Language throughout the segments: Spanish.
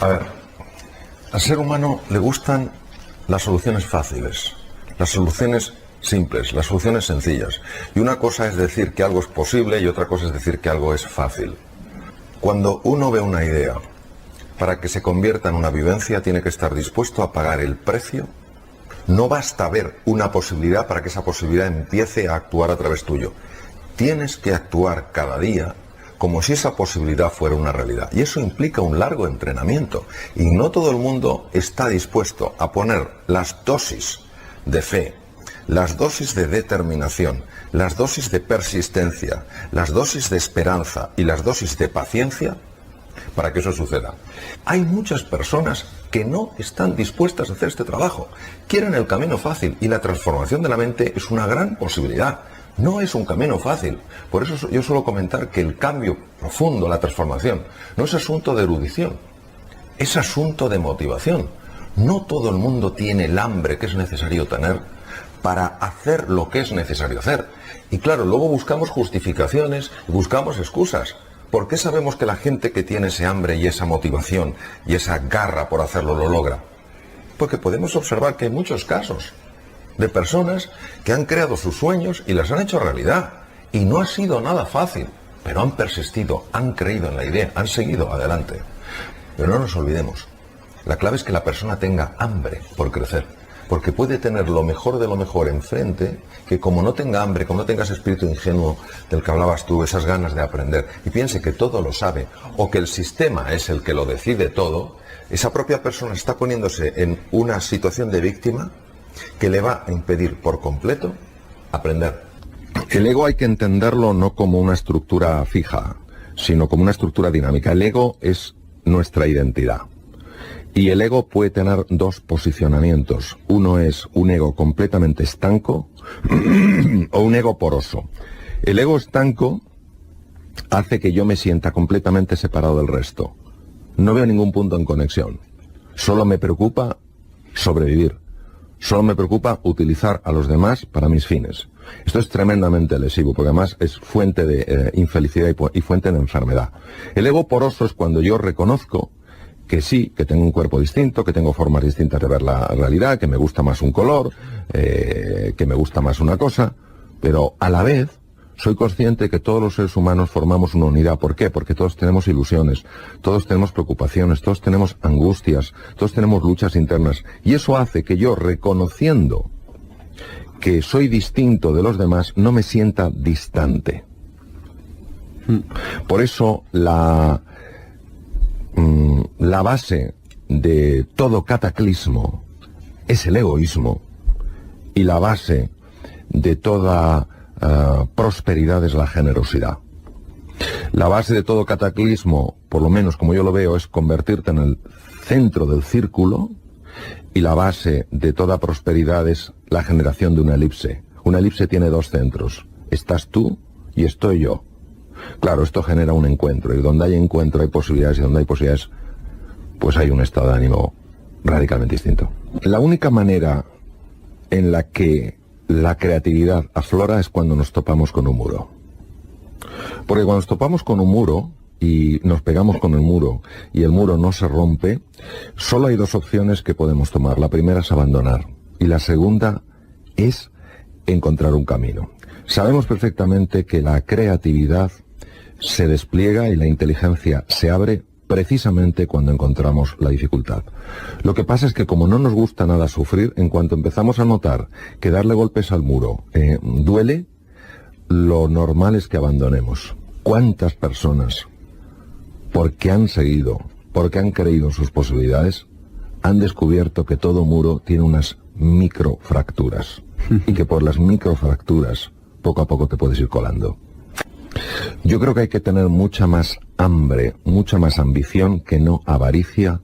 A ver, al ser humano le gustan las soluciones fáciles, las soluciones simples, las soluciones sencillas. Y una cosa es decir que algo es posible y otra cosa es decir que algo es fácil. Cuando uno ve una idea, para que se convierta en una vivencia, tiene que estar dispuesto a pagar el precio. No basta ver una posibilidad para que esa posibilidad empiece a actuar a través tuyo. Tienes que actuar cada día como si esa posibilidad fuera una realidad. Y eso implica un largo entrenamiento. Y no todo el mundo está dispuesto a poner las dosis de fe, las dosis de determinación, las dosis de persistencia, las dosis de esperanza y las dosis de paciencia para que eso suceda. Hay muchas personas que no están dispuestas a hacer este trabajo. Quieren el camino fácil y la transformación de la mente es una gran posibilidad. No es un camino fácil. Por eso yo suelo comentar que el cambio profundo, la transformación, no es asunto de erudición, es asunto de motivación. No todo el mundo tiene el hambre que es necesario tener para hacer lo que es necesario hacer. Y claro, luego buscamos justificaciones, buscamos excusas. ¿Por qué sabemos que la gente que tiene ese hambre y esa motivación y esa garra por hacerlo lo logra? Porque podemos observar que hay muchos casos de personas que han creado sus sueños y las han hecho realidad. Y no ha sido nada fácil, pero han persistido, han creído en la idea, han seguido adelante. Pero no nos olvidemos, la clave es que la persona tenga hambre por crecer. Porque puede tener lo mejor de lo mejor enfrente, que como no tenga hambre, como no tenga ese espíritu ingenuo del que hablabas tú, esas ganas de aprender, y piense que todo lo sabe, o que el sistema es el que lo decide todo, esa propia persona está poniéndose en una situación de víctima que le va a impedir por completo aprender. El ego hay que entenderlo no como una estructura fija, sino como una estructura dinámica. El ego es nuestra identidad. Y el ego puede tener dos posicionamientos. Uno es un ego completamente estanco o un ego poroso. El ego estanco hace que yo me sienta completamente separado del resto. No veo ningún punto en conexión. Solo me preocupa sobrevivir. Solo me preocupa utilizar a los demás para mis fines. Esto es tremendamente lesivo, porque además es fuente de infelicidad y fuente de enfermedad. El ego poroso es cuando yo reconozco que sí, que tengo un cuerpo distinto, que tengo formas distintas de ver la realidad, que me gusta más un color, que me gusta más una cosa, pero a la vez soy consciente de que todos los seres humanos formamos una unidad. ¿Por qué? Porque todos tenemos ilusiones, todos tenemos preocupaciones, todos tenemos angustias, todos tenemos luchas internas. Y eso hace que yo, reconociendo que soy distinto de los demás, no me sienta distante. Por eso la base de todo cataclismo es el egoísmo, y la base de toda prosperidad es la generosidad. La base de todo cataclismo, por lo menos como yo lo veo, es convertirte en el centro del círculo, y la base de toda prosperidad es la generación de una elipse. Una elipse tiene dos centros: estás tú y estoy yo. Claro, esto genera un encuentro, y donde hay encuentro hay posibilidades, y donde hay posibilidades, pues hay un estado de ánimo radicalmente distinto. La única manera en la que la creatividad aflora es cuando nos topamos con un muro. Porque cuando nos topamos con un muro y nos pegamos con el muro y el muro no se rompe, solo hay dos opciones que podemos tomar. La primera es abandonar, y la segunda es encontrar un camino. Sabemos perfectamente que la creatividad se despliega y la inteligencia se abre precisamente cuando encontramos la dificultad. Lo que pasa es que, como no nos gusta nada sufrir, en cuanto empezamos a notar que darle golpes al muro duele, lo normal es que abandonemos. ¿Cuántas personas, porque han seguido, porque han creído en sus posibilidades, han descubierto que todo muro tiene unas microfracturas, y que por las microfracturas poco a poco te puedes ir colando? Yo creo que hay que tener mucha más hambre, mucha más ambición, que no avaricia,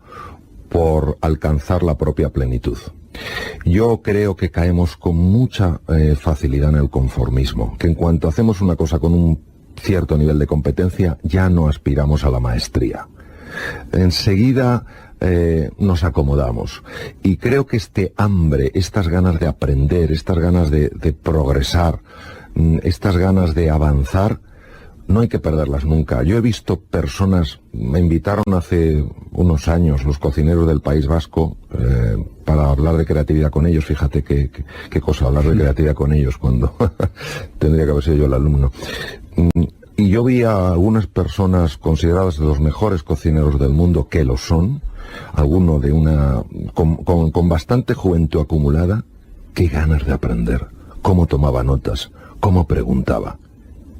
por alcanzar la propia plenitud. Yo creo que caemos con mucha facilidad en el conformismo, que en cuanto hacemos una cosa con un cierto nivel de competencia, ya no aspiramos a la maestría. Enseguida nos acomodamos. Y creo que este hambre, estas ganas de aprender, estas ganas de progresar, estas ganas de avanzar, no hay que perderlas nunca. Yo he visto personas, me invitaron hace unos años los cocineros del País Vasco para hablar de creatividad con ellos. Fíjate qué cosa, hablar de creatividad con ellos cuando tendría que haber sido yo el alumno. Y yo vi a algunas personas consideradas de los mejores cocineros del mundo, que lo son, alguno de con bastante juventud acumulada, qué ganas de aprender, cómo tomaba notas, cómo preguntaba.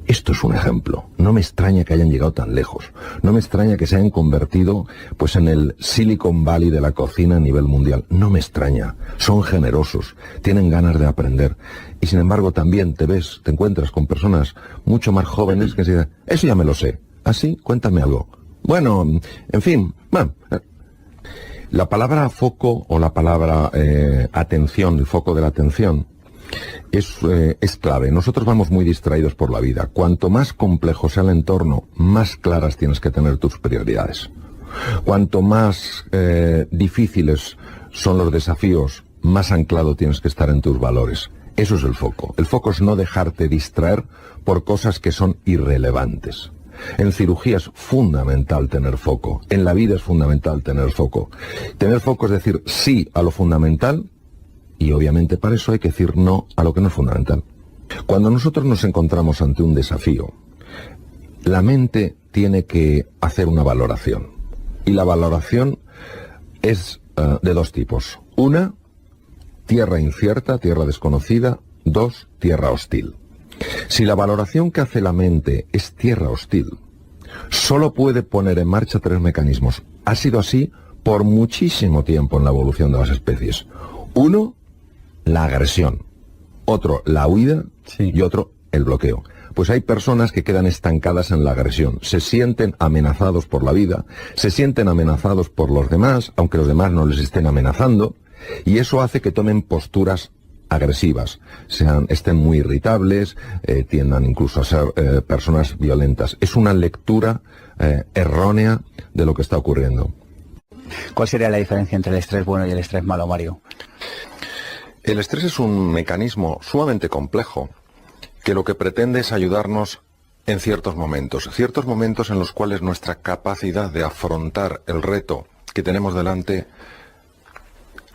Esto es un ejemplo. No me extraña que hayan llegado tan lejos. No me extraña que se hayan convertido pues en el Silicon Valley de la cocina a nivel mundial. No me extraña. Son generosos, tienen ganas de aprender. Y sin embargo también te encuentras con personas mucho más jóvenes que dicen, eso ya me lo sé. ¿Ah, sí? Cuéntame algo. Bueno, en fin, bueno. La palabra foco o la palabra atención, el foco de la atención, es clave. Nosotros vamos muy distraídos por la vida. Cuanto más complejo sea el entorno, más claras tienes que tener tus prioridades. Cuanto más difíciles son los desafíos, más anclado tienes que estar en tus valores. Eso es el foco. El foco es no dejarte distraer por cosas que son irrelevantes. En cirugía es fundamental tener foco. En la vida es fundamental tener foco. Tener foco es decir sí a lo fundamental. Y obviamente para eso hay que decir no a lo que no es fundamental. Cuando nosotros nos encontramos ante un desafío, la mente tiene que hacer una valoración. Y la valoración es de dos tipos. Una, tierra incierta, tierra desconocida. Dos, tierra hostil. Si la valoración que hace la mente es tierra hostil, solo puede poner en marcha tres mecanismos. Ha sido así por muchísimo tiempo en la evolución de las especies. Uno, la agresión, otro la huida y otro el bloqueo. Pues hay personas que quedan estancadas en la agresión, se sienten amenazados por la vida, se sienten amenazados por los demás, aunque los demás no les estén amenazando, y eso hace que tomen posturas agresivas, estén muy irritables, tiendan incluso a ser personas violentas. Es una lectura errónea de lo que está ocurriendo. ¿Cuál sería la diferencia entre el estrés bueno y el estrés malo, Mario? El estrés es un mecanismo sumamente complejo que lo que pretende es ayudarnos en ciertos momentos en los cuales nuestra capacidad de afrontar el reto que tenemos delante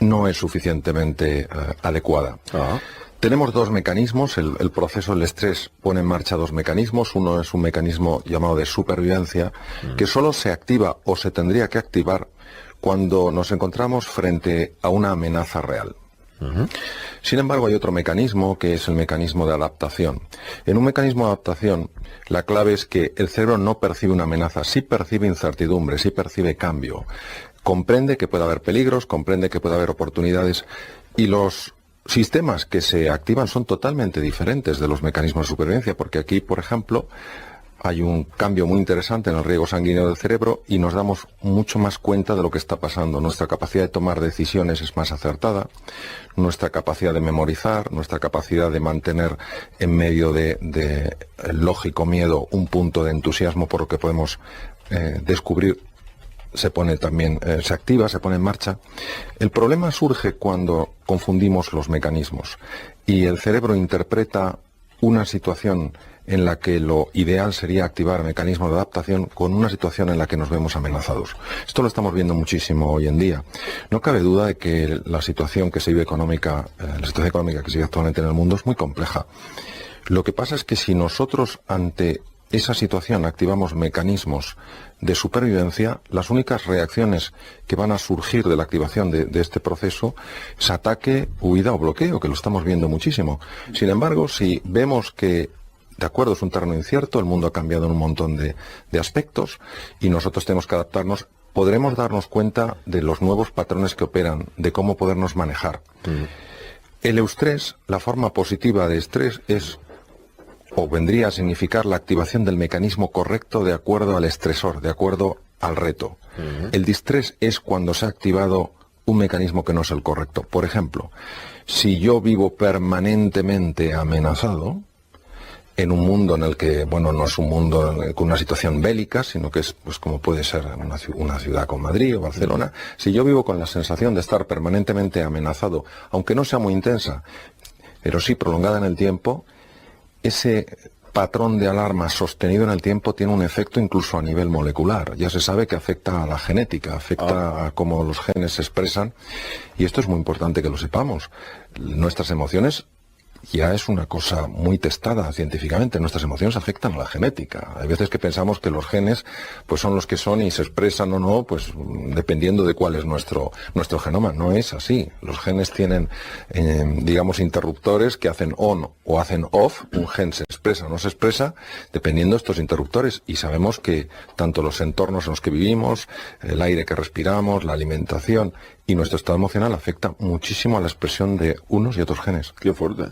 no es suficientemente adecuada. Tenemos dos mecanismos, el proceso del estrés pone en marcha dos mecanismos. Uno es un mecanismo llamado de supervivencia, que solo se activa o se tendría que activar cuando nos encontramos frente a una amenaza real. Sin embargo, hay otro mecanismo que es el mecanismo de adaptación. En un mecanismo de adaptación, la clave es que el cerebro no percibe una amenaza, sí percibe incertidumbre, sí percibe cambio. Comprende que puede haber peligros, comprende que puede haber oportunidades, y los sistemas que se activan son totalmente diferentes de los mecanismos de supervivencia, porque aquí, por ejemplo, hay un cambio muy interesante en el riego sanguíneo del cerebro y nos damos mucho más cuenta de lo que está pasando. Nuestra capacidad de tomar decisiones es más acertada, nuestra capacidad de memorizar, nuestra capacidad de mantener en medio de lógico miedo un punto de entusiasmo por lo que podemos descubrir, se pone también, se activa, se pone en marcha. El problema surge cuando confundimos los mecanismos y el cerebro interpreta una situación en la que lo ideal sería activar mecanismos de adaptación con una situación en la que nos vemos amenazados. Esto lo estamos viendo muchísimo hoy en día. No cabe duda de que la situación que se vive económica, la situación económica que se vive actualmente en el mundo es muy compleja. Lo que pasa es que si nosotros ante esa situación activamos mecanismos de supervivencia, las únicas reacciones que van a surgir de la activación de este proceso es ataque, huida o bloqueo, que lo estamos viendo muchísimo. Sin embargo, si vemos que de acuerdo, es un terreno incierto, el mundo ha cambiado en un montón de aspectos y nosotros tenemos que adaptarnos, podremos darnos cuenta de los nuevos patrones que operan, de cómo podernos manejar. El eustrés, la forma positiva de estrés es, o vendría a significar la activación del mecanismo correcto de acuerdo al estresor, de acuerdo al reto. El distrés es cuando se ha activado un mecanismo que no es el correcto. Por ejemplo, si yo vivo permanentemente amenazado, en un mundo en el que, bueno, no es un mundo con una situación bélica, sino que es, pues como puede ser una ciudad como Madrid o Barcelona, si yo vivo con la sensación de estar permanentemente amenazado, aunque no sea muy intensa, pero sí prolongada en el tiempo, ese patrón de alarma sostenido en el tiempo tiene un efecto incluso a nivel molecular. Ya se sabe que afecta a la genética, afecta a cómo los genes se expresan, y esto es muy importante que lo sepamos. Nuestras emociones ya es una cosa muy testada científicamente. Nuestras emociones afectan a la genética. Hay veces que pensamos que los genes pues son los que son y se expresan o no, pues dependiendo de cuál es nuestro genoma. No es así. Los genes tienen, digamos, interruptores que hacen on o hacen off. Un gen se expresa o no se expresa dependiendo de estos interruptores. Y sabemos que tanto los entornos en los que vivimos, el aire que respiramos, la alimentación y nuestro estado emocional afecta muchísimo a la expresión de unos y otros genes. Qué fuerte.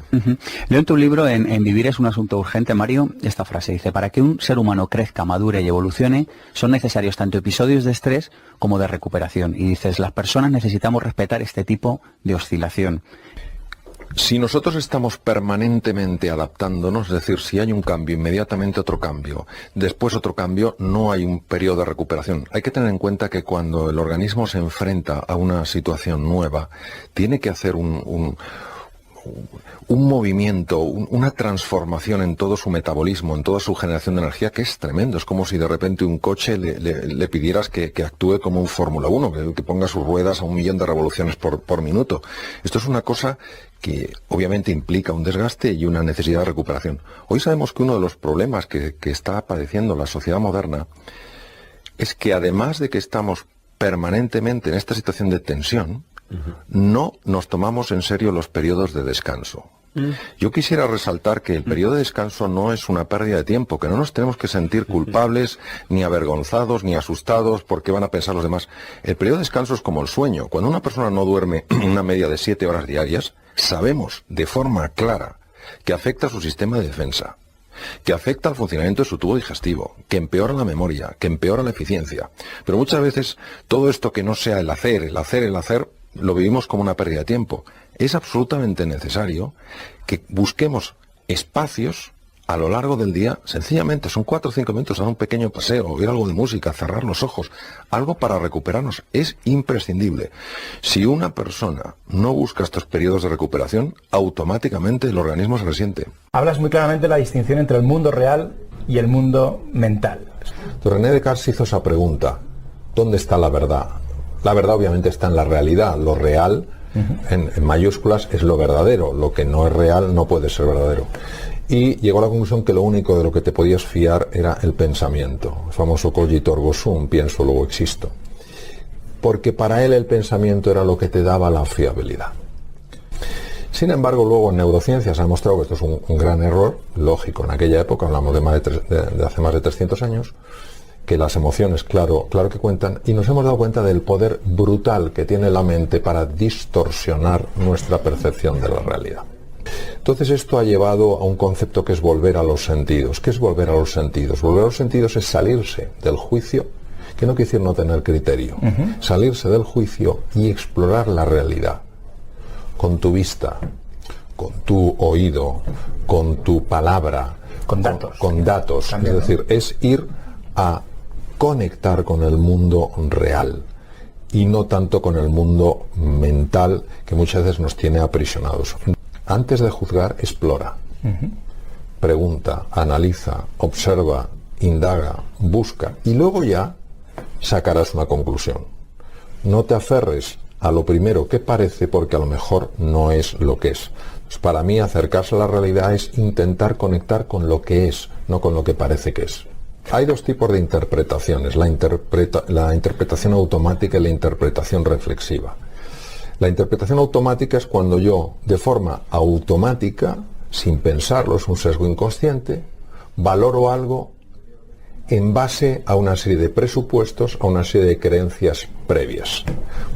Leo en tu libro, en Vivir es un asunto urgente, Mario, esta frase dice: para que un ser humano crezca, madure y evolucione, son necesarios tanto episodios de estrés como de recuperación. Y dices, las personas necesitamos respetar este tipo de oscilación. Si nosotros estamos permanentemente adaptándonos, es decir, si hay un cambio, inmediatamente otro cambio, después otro cambio, no hay un periodo de recuperación. Hay que tener en cuenta que cuando el organismo se enfrenta a una situación nueva, tiene que hacer un movimiento, una transformación en todo su metabolismo, en toda su generación de energía, que es tremendo. Es como si de repente un coche le pidieras que actúe como un Fórmula 1, que ponga sus ruedas a 1.000.000 de revoluciones por minuto. Esto es una cosa que obviamente implica un desgaste y una necesidad de recuperación. Hoy sabemos que uno de los problemas que está padeciendo la sociedad moderna es que, además de que estamos permanentemente en esta situación de tensión, no nos tomamos en serio los periodos de descanso. Yo quisiera resaltar que el periodo de descanso no es una pérdida de tiempo, que no nos tenemos que sentir culpables, ni avergonzados, ni asustados porque van a pensar los demás. El periodo de descanso es como el sueño. Cuando una persona no duerme una media de 7 horas diarias, sabemos de forma clara que afecta a su sistema de defensa, que afecta al funcionamiento de su tubo digestivo, que empeora la memoria, que empeora la eficiencia. Pero muchas veces todo esto que no sea el hacer, lo vivimos como una pérdida de tiempo. Es absolutamente necesario que busquemos espacios a lo largo del día, sencillamente, son 4 o 5 minutos, dar un pequeño paseo, oír algo de música, cerrar los ojos, algo para recuperarnos. Es imprescindible. Si una persona no busca estos periodos de recuperación, automáticamente el organismo se resiente. Hablas muy claramente de la distinción entre el mundo real y el mundo mental. René Descartes hizo esa pregunta: ¿dónde está la verdad? La verdad obviamente está en la realidad. Lo real, en mayúsculas, es lo verdadero. Lo que no es real no puede ser verdadero. Y llegó a la conclusión que lo único de lo que te podías fiar era el pensamiento. El famoso cogito ergo sum, pienso luego existo. Porque para él el pensamiento era lo que te daba la fiabilidad. Sin embargo, luego en neurociencias ha demostrado que esto es un gran error, lógico. En aquella época, hablamos de hace más de 300 años, que las emociones, claro que cuentan, y nos hemos dado cuenta del poder brutal que tiene la mente para distorsionar nuestra percepción de la realidad. Entonces esto ha llevado a un concepto que es volver a los sentidos. ¿Qué es volver a los sentidos? Volver a los sentidos es salirse del juicio, que no quiere decir no tener criterio, salirse del juicio y explorar la realidad, con tu vista, con tu oído, con tu palabra, con datos. Con datos. También, es decir, es ir a conectar con el mundo real y no tanto con el mundo mental que muchas veces nos tiene aprisionados. Antes de juzgar, explora, pregunta, analiza, observa, indaga, busca y luego ya sacarás una conclusión. No te aferres a lo primero que parece, porque a lo mejor no es lo que es. Pues para mí acercarse a la realidad es intentar conectar con lo que es, no con lo que parece que es. Hay 2 tipos de interpretaciones, la interpretación automática y la interpretación reflexiva. La interpretación automática es cuando yo, de forma automática, sin pensarlo, es un sesgo inconsciente, valoro algo en base a una serie de presupuestos, a una serie de creencias previas.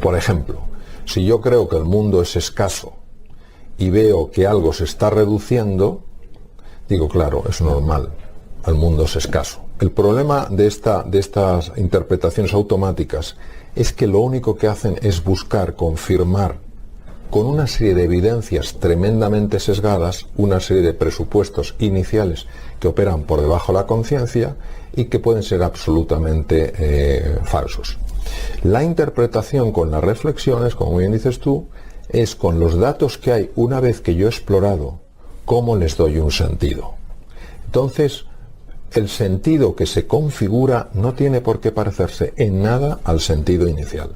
Por ejemplo, si yo creo que el mundo es escaso y veo que algo se está reduciendo, digo, claro, es normal, el mundo es escaso. El problema de estas interpretaciones automáticas es que lo único que hacen es buscar confirmar con una serie de evidencias tremendamente sesgadas, una serie de presupuestos iniciales que operan por debajo de la conciencia y que pueden ser absolutamente falsos. La interpretación con las reflexiones, como bien dices tú, es con los datos que hay una vez que yo he explorado cómo les doy un sentido. Entonces, el sentido que se configura no tiene por qué parecerse en nada al sentido inicial.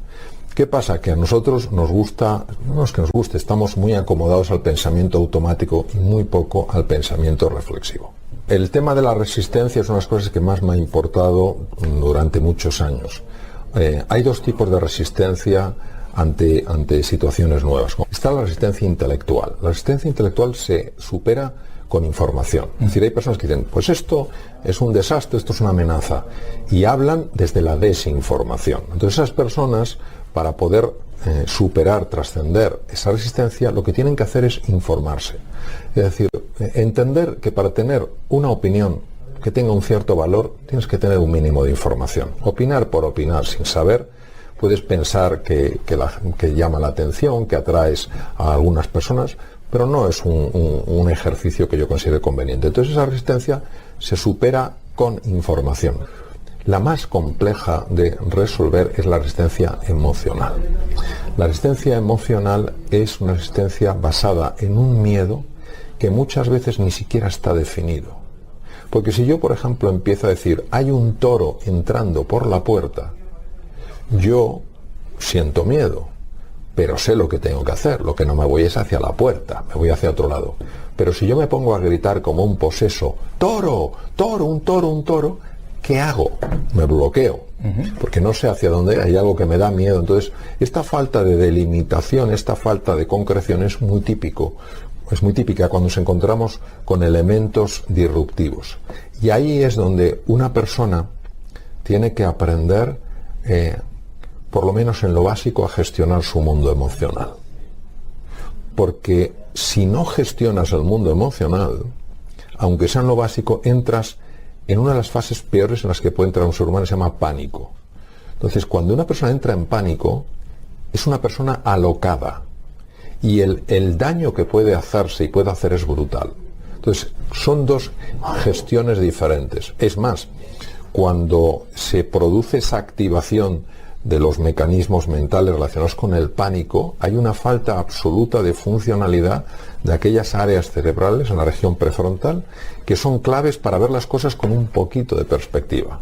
¿Qué pasa? Que a nosotros nos gusta, no es que nos guste, estamos muy acomodados al pensamiento automático y muy poco al pensamiento reflexivo. El tema de la resistencia es una de las cosas que más me ha importado durante muchos años. Hay dos tipos de resistencia ante situaciones nuevas. Está la resistencia intelectual. La resistencia intelectual se supera con información. Es decir, hay personas que dicen, pues esto es un desastre, esto es una amenaza, y hablan desde la desinformación. Entonces esas personas, para poder superar, trascender esa resistencia, lo que tienen que hacer es informarse. Es decir, entender que para tener una opinión que tenga un cierto valor, tienes que tener un mínimo de información. Opinar por opinar sin saber, puedes pensar que llama la atención, que atraes a algunas personas, pero no es un ejercicio que yo considere conveniente. Entonces esa resistencia se supera con información. La más compleja de resolver es la resistencia emocional. La resistencia emocional es una resistencia basada en un miedo que muchas veces ni siquiera está definido. Porque si yo, por ejemplo, empiezo a decir, hay un toro entrando por la puerta, yo siento miedo, pero sé lo que tengo que hacer. Lo que no me voy es hacia la puerta, me voy hacia otro lado. Pero si yo me pongo a gritar como un poseso, ¡toro! ¡Toro! ¡Un toro! ¡Un toro! ¿Qué hago? Me bloqueo, porque no sé hacia dónde, hay algo que me da miedo. Entonces, esta falta de delimitación, esta falta de concreción es muy típica cuando nos encontramos con elementos disruptivos. Y ahí es donde una persona tiene que aprender, por lo menos en lo básico, a gestionar su mundo emocional. Porque si no gestionas el mundo emocional, aunque sea en lo básico, entras en una de las fases peores en las que puede entrar un ser humano, se llama pánico. Entonces, cuando una persona entra en pánico, es una persona alocada. Y el daño que puede hacerse y puede hacer es brutal. Entonces, son dos gestiones diferentes. Es más, cuando se produce esa activación de los mecanismos mentales relacionados con el pánico, hay una falta absoluta de funcionalidad de aquellas áreas cerebrales en la región prefrontal que son claves para ver las cosas con un poquito de perspectiva.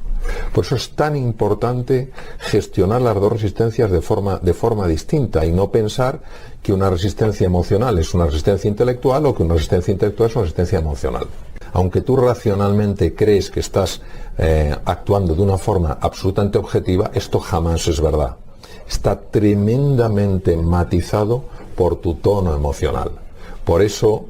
Por eso es tan importante gestionar las dos resistencias de forma distinta y no pensar que una resistencia emocional es una resistencia intelectual o que una resistencia intelectual es una resistencia emocional. Aunque tú racionalmente crees que estás actuando de una forma absolutamente objetiva, esto jamás es verdad. Está tremendamente matizado por tu tono emocional. Por eso,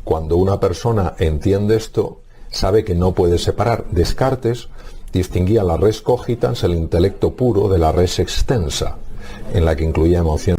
cuando una persona entiende esto, sabe que no puede separar. Descartes distinguía la res cogitans, el intelecto puro, de la res extensa, en la que incluía emoción.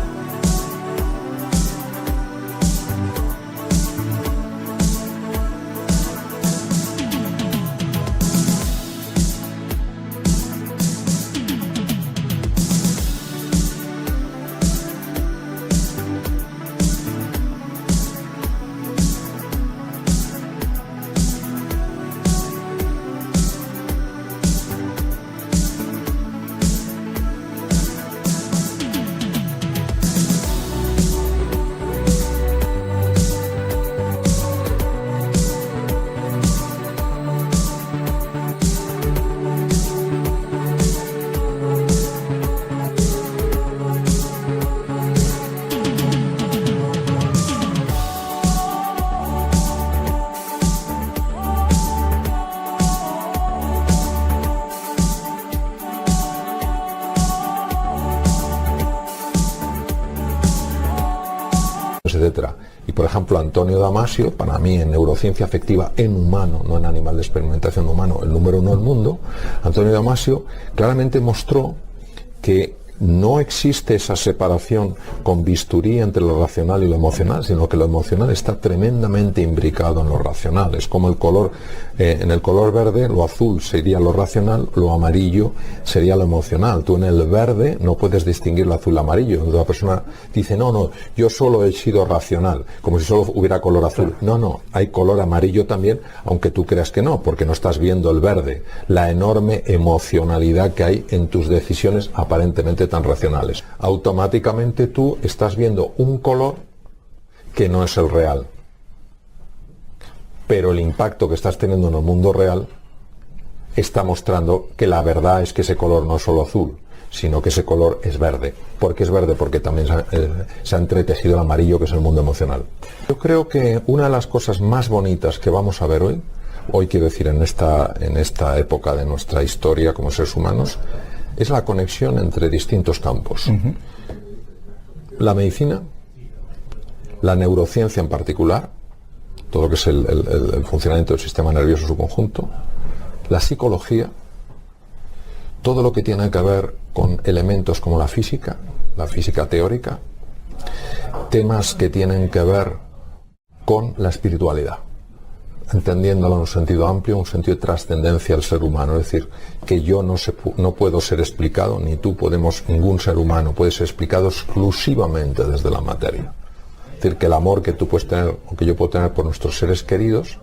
Etcétera. Y por ejemplo, Antonio Damasio, para mí en neurociencia afectiva en humano, no en animal de experimentación humano, el número uno del mundo, Antonio Damasio claramente mostró que no existe esa separación con bisturí entre lo racional y lo emocional, sino que lo emocional está tremendamente imbricado en lo racional. Es como el color, en el color verde, lo azul sería lo racional, lo amarillo sería lo emocional. Tú en el verde no puedes distinguir lo azul y lo amarillo. La persona dice, no, yo solo he sido racional, como si solo hubiera color azul. No, hay color amarillo también, aunque tú creas que no, porque no estás viendo el verde, la enorme emocionalidad que hay en tus decisiones aparentemente tan racionales. Automáticamente tú estás viendo un color que no es el real. pero el impacto que estás teniendo en el mundo real está mostrando que la verdad es que ese color no es solo azul, sino que ese color es verde. ¿Por qué es verde? Porque también se ha entretejido el amarillo, que es el mundo emocional. Yo creo que una de las cosas más bonitas que vamos a ver hoy quiero decir en esta época de nuestra historia como seres humanos, es la conexión entre distintos campos. La medicina, la neurociencia en particular, todo lo que es el funcionamiento del sistema nervioso en su conjunto, la psicología, todo lo que tiene que ver con elementos como la física teórica, temas que tienen que ver con la espiritualidad, entendiéndolo en un sentido amplio, un sentido de trascendencia del ser humano, es decir, que yo no puedo ser explicado, ni tú ningún ser humano puede ser explicado exclusivamente desde la materia. Es decir, que el amor que tú puedes tener o que yo puedo tener por nuestros seres queridos,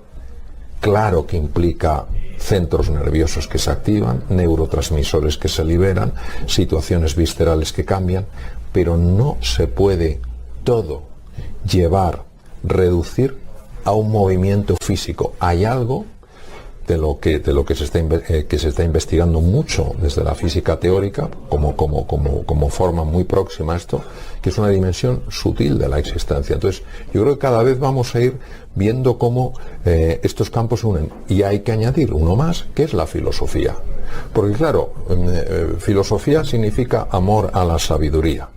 claro que implica centros nerviosos que se activan, neurotransmisores que se liberan, situaciones viscerales que cambian, pero no se puede todo reducir a un movimiento físico. Hay algo de lo que se está investigando mucho desde la física teórica, como forma muy próxima a esto, que es una dimensión sutil de la existencia. Entonces, yo creo que cada vez vamos a ir viendo cómo estos campos se unen. Y hay que añadir uno más, que es la filosofía. Porque claro, filosofía significa amor a la sabiduría.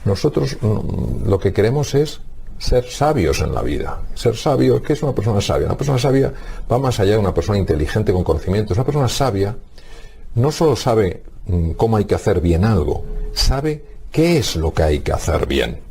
Nosotros lo que queremos es ser sabios en la vida. Ser sabio, ¿qué es una persona sabia? Una persona sabia va más allá de una persona inteligente con conocimientos. Una persona sabia no solo sabe cómo hay que hacer bien algo, sabe qué es lo que hay que hacer bien.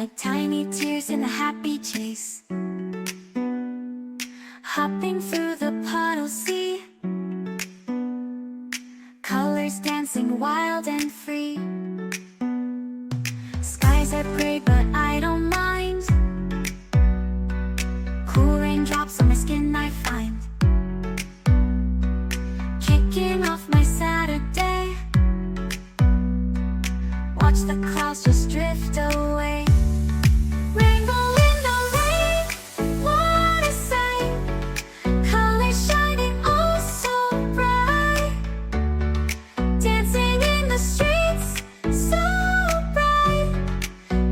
like tiny tears in a happy chase, hopping through the puddle sea, colors dancing wild and free. Skies are gray but I don't mind, cool raindrops on my skin I find, kicking off my Saturday, watch the clouds just drift away. Rainbow in the rain, what a sight, colors shining oh so bright, dancing in the streets so bright,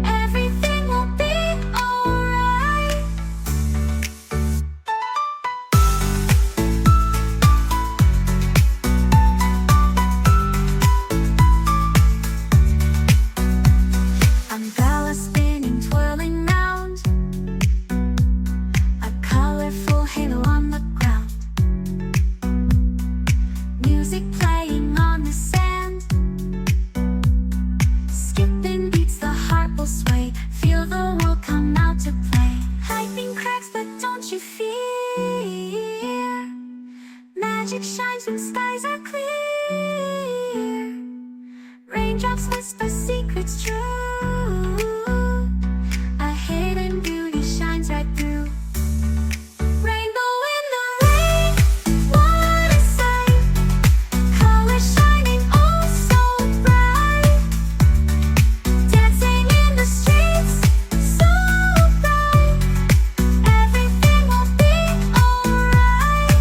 everything will be alright. Umbrella spinning, twirling round, a colorful halo on the ground, music playing on the sand, skipping beats, the heart will sway, feel the world come out to play. Lightning cracks but don't you fear, magic shines when skies are clear, raindrops whisper secrets true, a hidden beauty shines right through. Rainbow in the rain, what a sight, colors shining oh so bright, dancing in the streets so bright, everything will be alright.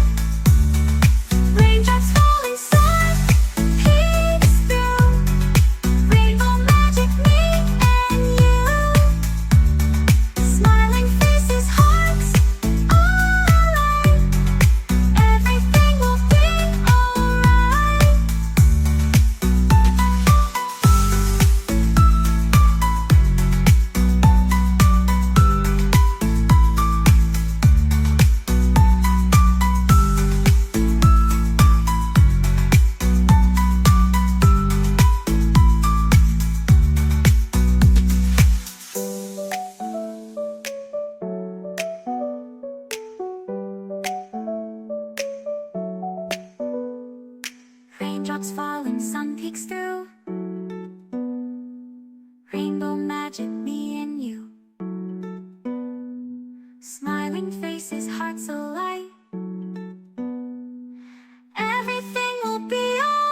Raindrops falling soft, peeks through, rainbow magic me and you, smiling faces, hearts alight, everything will be alright. Raindrops falling, sun peeks through, rainbow magic, me and you, smiling faces, hearts alight, everything will be alright.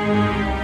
Thank you.